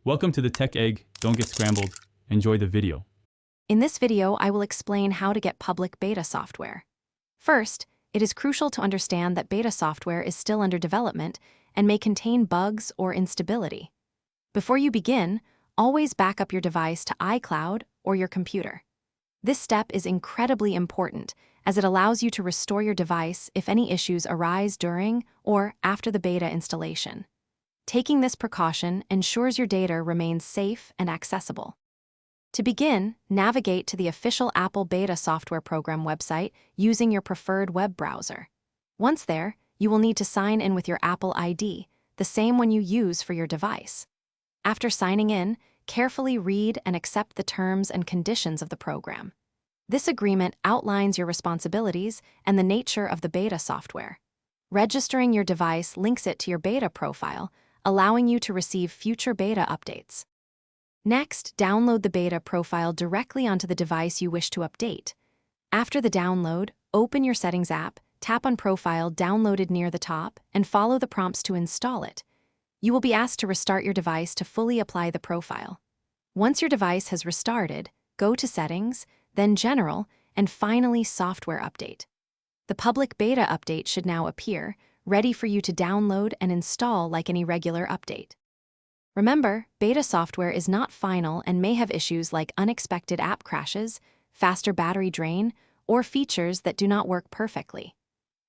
Welcome to the Tech Egg. Don't get scrambled. Enjoy the video. In this video, I will explain how to get public beta software. First, it is crucial to understand that beta software is still under development and may contain bugs or instability. Before you begin, always back up your device to iCloud or your computer. This step is incredibly important as it allows you to restore your device if any issues arise during or after the beta installation. Taking this precaution ensures your data remains safe and accessible. To begin, navigate to the official Apple Beta Software Program website using your preferred web browser. Once there, you will need to sign in with your Apple ID, the same one you use for your device. After signing in, carefully read and accept the terms and conditions of the program. This agreement outlines your responsibilities and the nature of the beta software. Registering your device links it to your beta profile, allowing you to receive future beta updates. Next, download the beta profile directly onto the device you wish to update. After the download, open your Settings app, tap on Profile downloaded near the top, and follow the prompts to install it. You will be asked to restart your device to fully apply the profile. Once your device has restarted, go to Settings, then General, and finally Software Update. The public beta update should now appear, ready for you to download and install like any regular update. Remember, beta software is not final and may have issues like unexpected app crashes, faster battery drain, or features that do not work perfectly.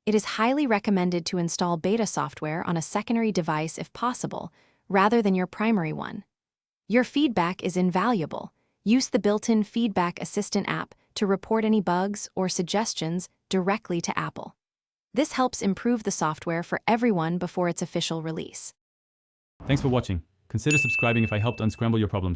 It is highly recommended to install beta software on a secondary device if possible, rather than your primary one. Your feedback is invaluable. Use the built-in Feedback Assistant app to report any bugs or suggestions directly to Apple. This helps improve the software for everyone before its official release. Thanks for watching. Consider subscribing if I helped unscramble your problems.